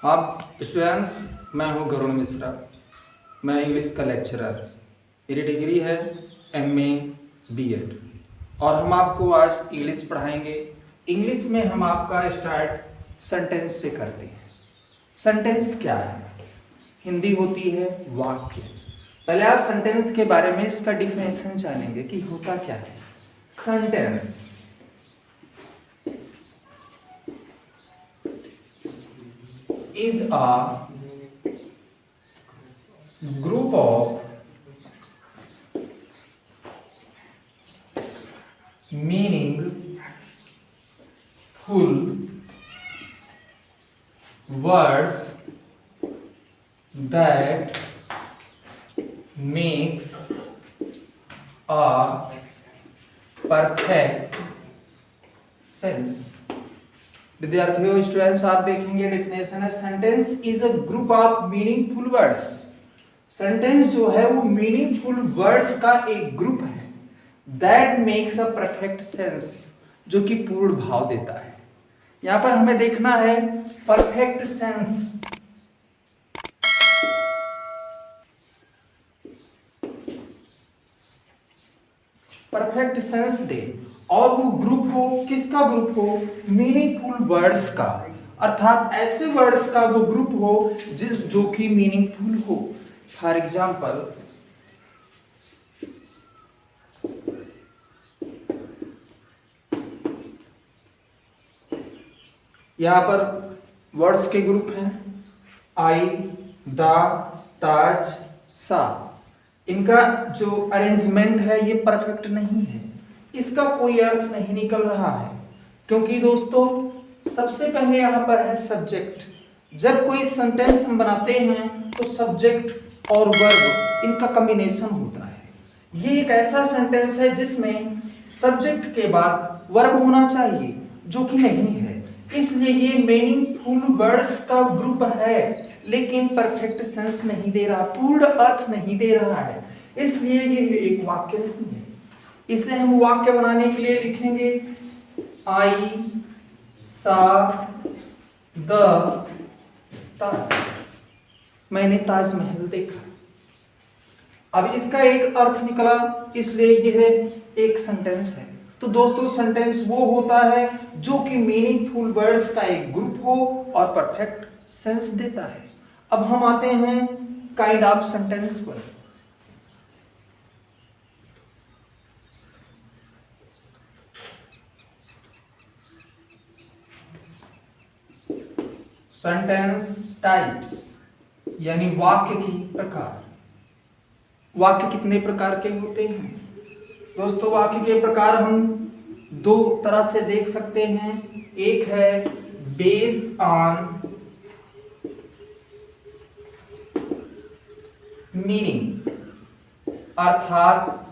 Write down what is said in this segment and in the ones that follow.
आप स्टूडेंट्स, मैं हूं गरुण मिश्रा। मैं इंग्लिश का लेक्चरर। मेरी डिग्री है MA B.Ed और हम आपको आज इंग्लिश पढ़ाएंगे। इंग्लिश में हम आपका स्टार्ट सेंटेंस से करते हैं। सेंटेंस क्या है? हिंदी होती है वाक्य। पहले आप सेंटेंस के बारे में इसका डिफिनेशन जानेंगे कि होता क्या है। Sentence is a group of meaningful words that makes a perfect sense। विद्यार्थियों, स्टूडेंट्स, आप देखेंगे डिफिनेशन है sentence is a group of meaningful words. Sentence जो है वो मीनिंगफुल वर्ड्स का एक ग्रुप है that makes a perfect sense, जो कि पूर्ण भाव देता है। यहां पर हमें देखना है perfect sense. Perfect sense they और वो ग्रुप हो, किसका ग्रुप हो? मीनिंगफुल वर्ड्स का, अर्थात ऐसे वर्ड्स का वो ग्रुप हो जो कि मीनिंगफुल हो। फॉर एग्जाम्पल, यहां पर वर्ड्स के ग्रुप हैं आई, द, ताज, सा। इनका जो अरेंजमेंट है ये परफेक्ट नहीं है, इसका कोई अर्थ नहीं निकल रहा है, क्योंकि दोस्तों सबसे पहले यहाँ पर है सब्जेक्ट। जब कोई सेंटेंस हम बनाते हैं तो सब्जेक्ट और वर्ब इनका कॉम्बिनेशन होता है। ये एक ऐसा सेंटेंस है जिसमें सब्जेक्ट के बाद वर्ब होना चाहिए, जो कि नहीं है। इसलिए ये मीनिंगफुल वर्ड्स का ग्रुप है, लेकिन परफेक्ट सेंस नहीं दे रहा, पूर्ण अर्थ नहीं दे रहा है। इसलिए ये एक वाक्य नहीं है। इसे हम वाक्य बनाने के लिए लिखेंगे आई, सा, द, ताज। मैंने ताजमहल देखा। अब इसका एक अर्थ निकला, इसलिए यह एक सेंटेंस है। तो दोस्तों सेंटेंस वो होता है जो कि मीनिंगफुल वर्ड्स का एक ग्रुप हो और परफेक्ट सेंस देता है। अब हम आते हैं काइंड ऑफ सेंटेंस पर। सेंटेंस टाइप्स, यानी वाक्य की प्रकार। वाक्य कितने प्रकार के होते हैं दोस्तों? वाक्य के प्रकार हम दो तरह से देख सकते हैं। एक है बेस ऑन मीनिंग, अर्थात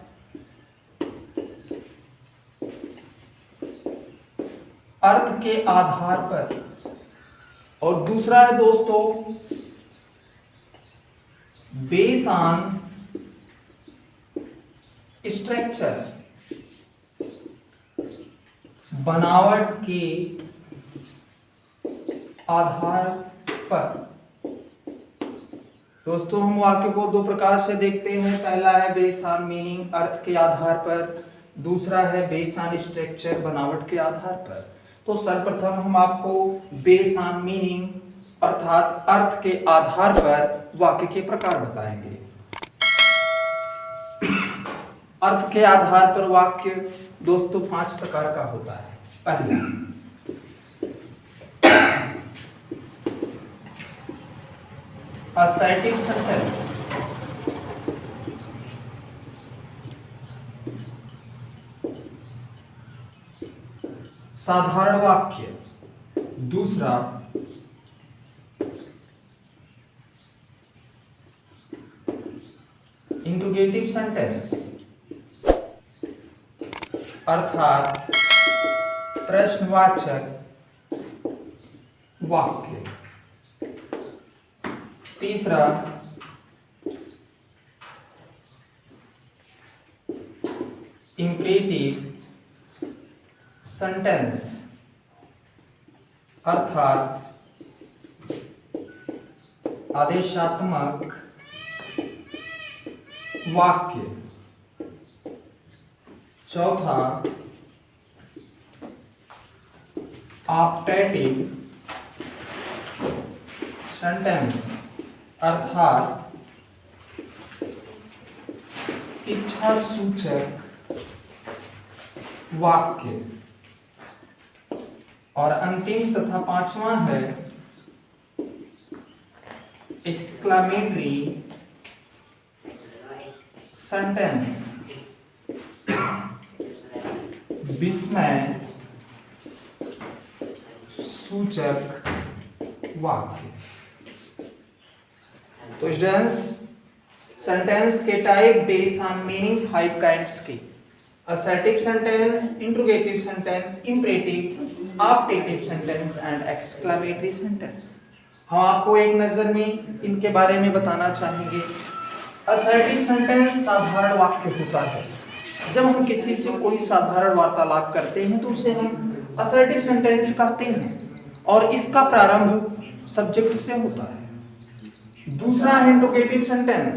अर्थ के आधार पर, और दूसरा है दोस्तों बेस ऑन स्ट्रक्चर, बनावट के आधार पर। दोस्तों हम वाक्य को दो प्रकार से देखते हैं। पहला है बेस ऑन मीनिंग, अर्थ के आधार पर। दूसरा है बेस ऑन स्ट्रक्चर, बनावट के आधार पर। तो सर्वप्रथम हम आपको बेस ऑन मीनिंग अर्थात अर्थ के आधार पर वाक्य के प्रकार बताएंगे। अर्थ के आधार पर वाक्य दोस्तों 5 प्रकार का होता है। पहला असर्टिव सेंटेंस, साधारण वाक्य। दूसरा इंट्रोगेटिव सेंटेंस, अर्थात प्रश्नवाचक वाक्य। तीसरा इंपरेटिव सेंटेंस, अर्थात आदेशात्मक वाक्य। चौथा ऑप्टेटिव सेंटेंस अर्थात इच्छा सूचक वाक्य। और अंतिम तथा पांचवा है एक्सक्लेमेटरी सेंटेंस, विस्मय सूचक वाक्य। तो स्टूडेंट्स, सेंटेंस के type based on meaning 5 kinds के: assertive sentence, interrogative sentence, imperative, optative sentence and exclamatory sentence. हम आपको एक नजर में इनके बारे में बताना चाहेंगे। असर्टिव सेंटेंस साधारण वाक्य होता है। जब हम किसी से कोई साधारण वार्तालाप करते हैं तो उसे हम असर्टिव सेंटेंस कहते हैं और इसका प्रारंभ सब्जेक्ट से होता है। दूसरा है इंट्रोगेटिव सेंटेंस,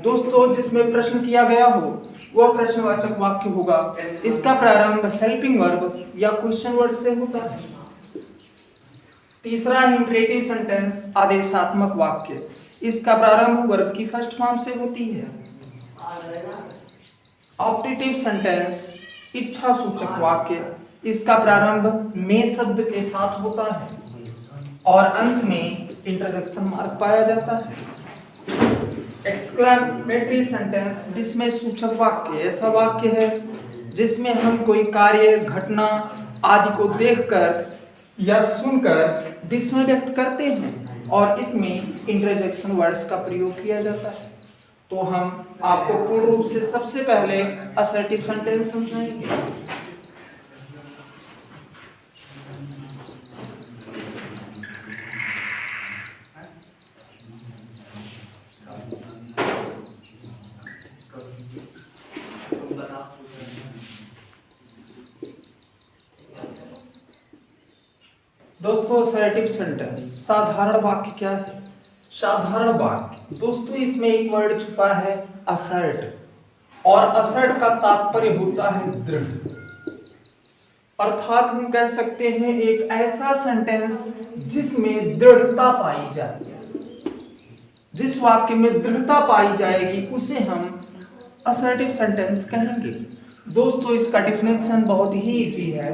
दोस्तों जिसमें प्रश्न किया गया हो वह प्रश्नवाचक वाक्य होगा। इसका प्रारंभ हेल्पिंग वर्ब या क्वेश्चन वर्ड से होता है। तीसरा है इंपरेटिव सेंटेंस, आदेशात्मक वाक्य। इसका प्रारंभ वर्ब की फर्स्ट फॉर्म से होती है। ऑप्टेटिव सेंटेंस, इच्छा सूचक वाक्य। इसका प्रारंभ में शब्द के साथ होता है और अंत में इंटरजेक्शन मार्क पाया जाता है। एक्सक्लेमेटरी सेंटेंस, विस्मय सूचक वाक्य। ऐसा वाक्य है जिसमें हम कोई कार्य, घटना आदि को देखकर या सुनकर विस्मय व्यक्त करते हैं और इसमें इंटरजेक्शन वर्ड्स का प्रयोग किया जाता है। तो हम आपको पूर्ण रूप से सबसे पहले असर्टिव सेंटेंस समझाएंगे। दोस्तों, असर्टिव सेंटेंस साधारण वाक्य क्या है? साधारण वाक्य दोस्तों, इसमें एक वर्ड छुपा है असर्ट, और असर्ट का तात्पर्य होता है दृढ़। अर्थात हम कह सकते हैं एक ऐसा सेंटेंस जिसमें दृढ़ता पाई जाए। जिस वाक्य में दृढ़ता पाई जाएगी उसे हम असर्टिव सेंटेंस कहेंगे। दोस्तों, इसका डिफिनेशन बहुत ही इजी है।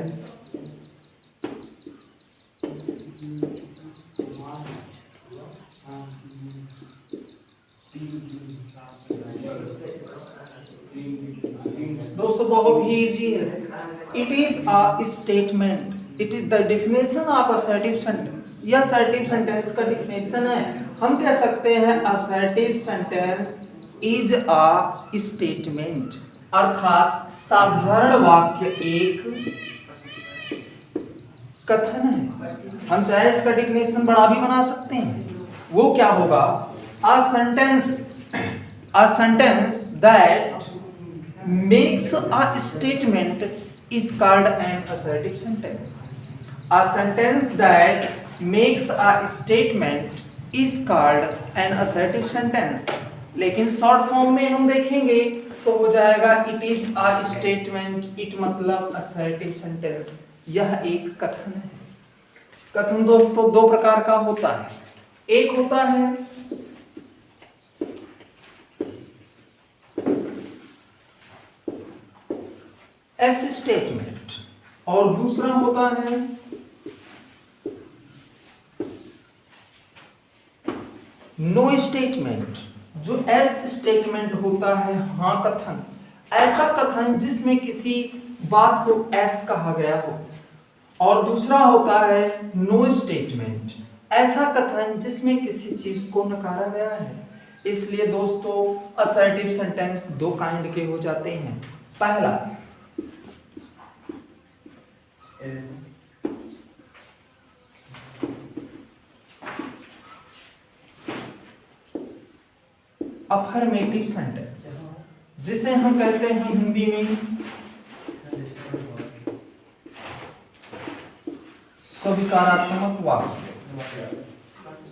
दोस्तों, बहुत ही इजी है। It is a statement, it is the definition of assertive sentence. यह असर्टिव सेंटेंस का डिफिनेशन है। हम कह सकते हैं assertive sentence is a statement, अर्थात साधारण वाक्य एक कथन है। हम चाहे इसका डिफिनेशन बड़ा भी बना सकते हैं। वो क्या होगा? a sentence that makes a statement is called an assertive sentence. A sentence that makes a statement is called an assertive sentence. लेकिन शॉर्ट फॉर्म में हम देखेंगे तो हो जाएगा it is a statement, it मतलब असर्टिव सेंटेंस। यह एक कथन है। कथन दोस्तों दो प्रकार का होता है। एक होता है एस स्टेटमेंट और दूसरा होता है नो स्टेटमेंट। जो एस स्टेटमेंट होता है, हाँ कथन, ऐसा कथन जिसमें किसी बात को एस कहा गया हो, और दूसरा होता है नो स्टेटमेंट, ऐसा कथन जिसमें किसी चीज को नकारा गया है। इसलिए दोस्तों असर्टिव सेंटेंस दो काइंड के हो जाते हैं। पहला अफर्मेटिव सेंटेंस, जिसे हम कहते हैं हिंदी में स्वीकारात्मक वाक्य।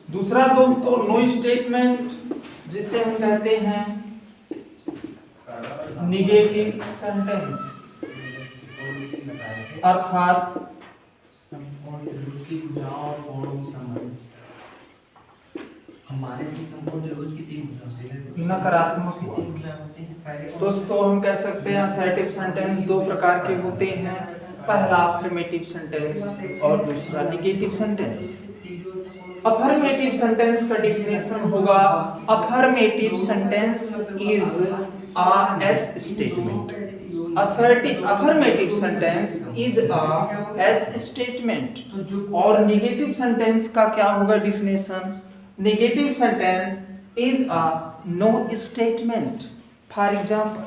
दूसरा दोस्तों नो स्टेटमेंट, जिसे हम कहते हैं निगेटिव सेंटेंस, अर्थात नकारात्मक। दोस्तों हम कह सकते हैं असर्टिव सेंटेंस दो प्रकार के होते हैं, पहला अफर्मेटिव सेंटेंस और दूसरा निगेटिव सेंटेंस। अफर्मेटिव सेंटेंस का डिफिनेशन होगा, affirmative sentence is a yes statement. Affirmative sentence is a yes statement. और निगेटिव सेंटेंस का क्या होगा definition? Negative sentence is a no statement. For example,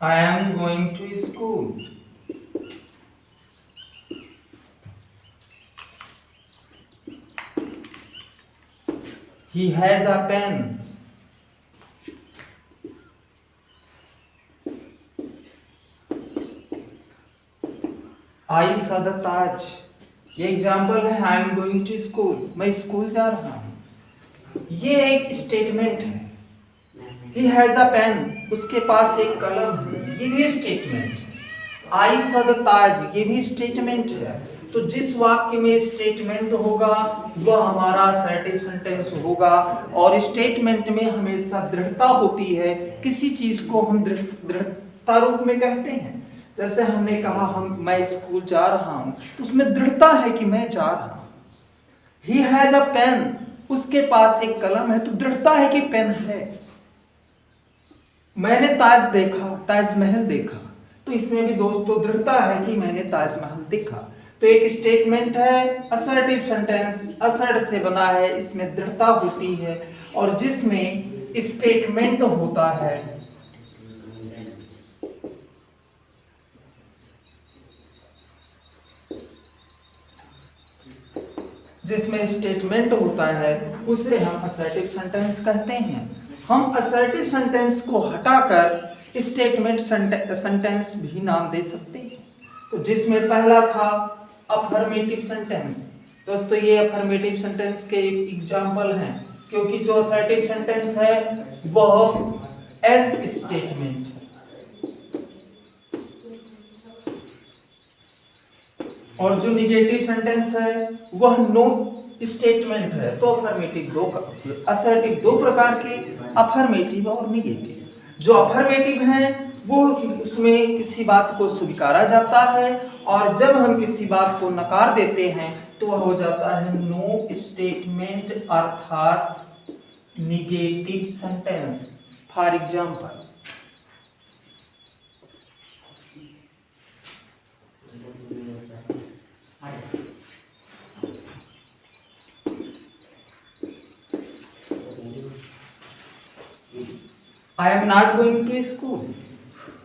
I am going to school. He has a pen. I saw the Taj. ये example है, I am going to school. मैं school जा रहा हूँ। ये एक स्टेटमेंट है। He has a pen. उसके पास एक कलम है, ये भी स्टेटमेंट है। I saw the Taj, ये भी स्टेटमेंट है। तो जिस वाक्य में स्टेटमेंट होगा वह हमारा असर्टिव सेंटेंस होगा। और स्टेटमेंट में हमेशा दृढ़ता होती है, किसी चीज को हम दृढ़ता रूप में कहते हैं। जैसे हमने कहा मैं स्कूल जा रहा हूं, तो उसमें दृढ़ता है कि मैं जा रहा हूं। He has a pen, उसके पास एक कलम है, तो दृढ़ता है कि पेन है। मैंने ताज देखा, ताजमहल देखा, तो इसमें भी दोस्तों दृढ़ता है कि मैंने ताजमहल देखा। तो एक स्टेटमेंट है, असर्टिव सेंटेंस असर्ट से बना है, इसमें दृढ़ता होती है। और जिसमें स्टेटमेंट होता है उसे हम असर्टिव सेंटेंस कहते हैं। हम असर्टिव सेंटेंस को हटाकर स्टेटमेंट सेंटेंस भी नाम दे सकते हैं। तो जिसमें पहला था अफर्मेटिव सेंटेंस। दोस्तों ये अफर्मेटिव सेंटेंस के एग्जाम्पल हैं, क्योंकि जो असर्टिव सेंटेंस है वह एस स्टेटमेंट है और जो निगेटिव सेंटेंस है वह नो स्टेटमेंट है। तो असर्टिव दो प्रकार के, अफर्मेटिव और निगेटिव। जो अफर्मेटिव हैं वो उसमें किसी बात को स्वीकारा जाता है, और जब हम किसी बात को नकार देते हैं तो वह हो जाता है नो स्टेटमेंट, अर्थात negative sentence. For example, I am not going to school।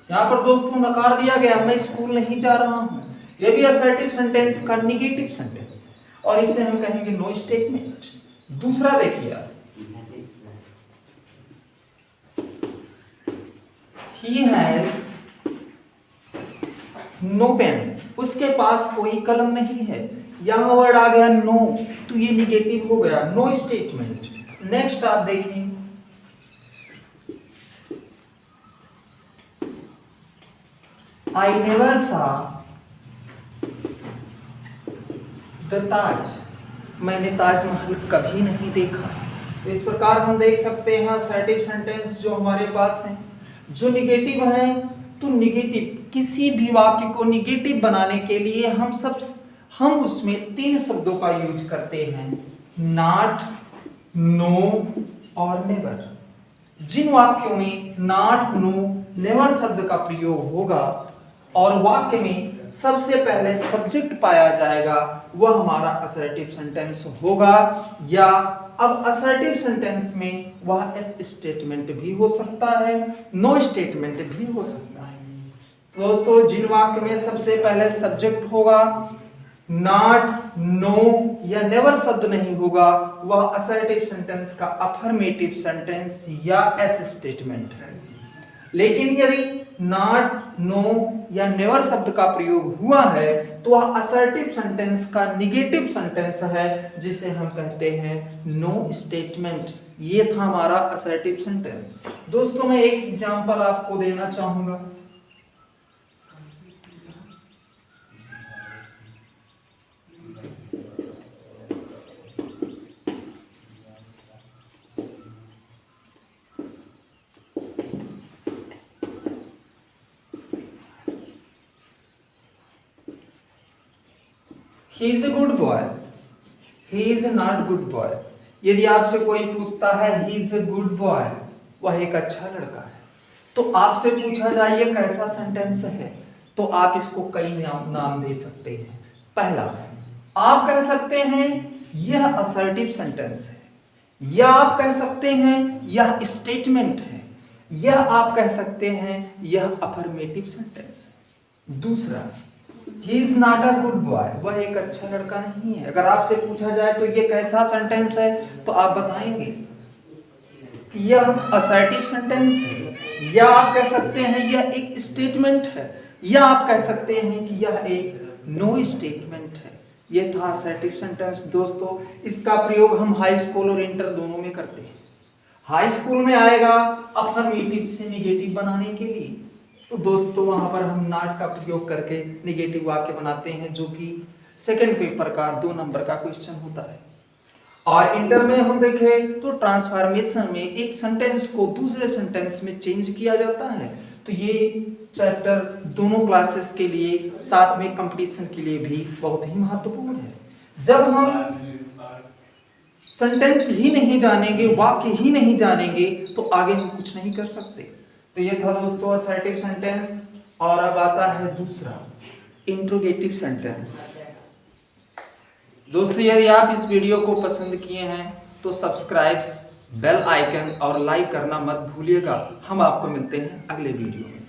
यहाँ पर दोस्तों नकार दिया गया, मैं स्कूल नहीं जा रहा हूँ। यह भी असर्टिव सेंटेंस का निगेटिव सेंटेंस है और इसे हम कहेंगे नो स्टेटमेंट। दूसरा देखिए, he has no pen, उसके पास कोई कलम नहीं है। यहाँ वर्ड आ गया नो, तो ये निगेटिव हो गया, नो स्टेटमेंट। नेक्स्ट आप देखिए, I never saw the Taj, मैंने ताजमहल कभी नहीं देखा। तो इस प्रकार हम देख सकते हैं असर्टिव सेंटेंस जो हमारे पास हैं। जो निगेटिव हैं, तो निगेटिव किसी भी वाक्य को निगेटिव बनाने के लिए हम उसमें तीन शब्दों का यूज करते हैं, नॉट, नो और नेवर। जिन वाक्यों में नॉट, नो, नेवर शब्द का प्रयोग होगा और वाक्य में सबसे पहले सब्जेक्ट पाया जाएगा, वह हमारा असर्टिव सेंटेंस होगा। या अब असर्टिव सेंटेंस में वह एस स्टेटमेंट भी हो सकता है, नो स्टेटमेंट भी हो सकता है। दोस्तों जिन वाक्य में सबसे पहले सब्जेक्ट होगा, नॉट, नो या नेवर शब्द नहीं होगा, वह असर्टिव सेंटेंस का अफर्मेटिव सेंटेंस या एस स्टेटमेंट है। लेकिन यदि नॉट, नो या नेवर शब्द का प्रयोग हुआ है तो वह असर्टिव सेंटेंस का निगेटिव सेंटेंस है, जिसे हम कहते हैं नो स्टेटमेंट। ये था हमारा असर्टिव सेंटेंस। दोस्तों मैं एक एग्जांपल आपको देना चाहूंगा। He is a good boy, he is not good boy। यदि आपसे कोई पूछता है he is a good boy, वह एक अच्छा लड़का है, तो आपसे पूछा जाए ये कैसा सेंटेंस है, तो आप इसको कई नाम दे सकते हैं। पहला, आप कह सकते हैं यह असर्टिव सेंटेंस है, या आप कह सकते हैं यह स्टेटमेंट है, या आप कह सकते हैं यह अफर्मेटिव सेंटेंस है। दूसरा, He is not a good boy, वह एक अच्छा लड़का नहीं है। अगर आपसे पूछा जाए तो ये कैसा सेंटेंस है, तो आप बताएंगे कि यह असर्टिव सेंटेंस है, या आप कह सकते हैं यह एक स्टेटमेंट है, या आप कह सकते हैं कि यह एक नो स्टेटमेंट है। यह था असर्टिव सेंटेंस। दोस्तों इसका प्रयोग हम हाई स्कूल और इंटर दोनों में करते हैं। हाई स्कूल में आएगा अफर्मेटिव से निगेटिव बनाने के लिए, तो दोस्तों वहां पर हम नॉट का प्रयोग करके निगेटिव वाक्य बनाते हैं, जो कि सेकंड पेपर का 2 नंबर का क्वेश्चन होता है। और इंटर में हम देखें तो ट्रांसफॉर्मेशन में एक सेंटेंस को दूसरे सेंटेंस में चेंज किया जाता है। तो ये चैप्टर दोनों क्लासेस के लिए, साथ में कंपटीशन के लिए भी बहुत ही महत्वपूर्ण है। जब हम सेंटेंस ही नहीं जानेंगे, वाक्य ही नहीं जानेंगे, तो आगे हम कुछ नहीं कर सकते। तो ये था दोस्तों असर्टिव सेंटेंस। और अब आता है दूसरा, इंट्रोगेटिव सेंटेंस। दोस्तों यदि आप इस वीडियो को पसंद किए हैं तो सब्सक्राइब, बेल आइकन और लाइक करना मत भूलिएगा। हम आपको मिलते हैं अगले वीडियो में।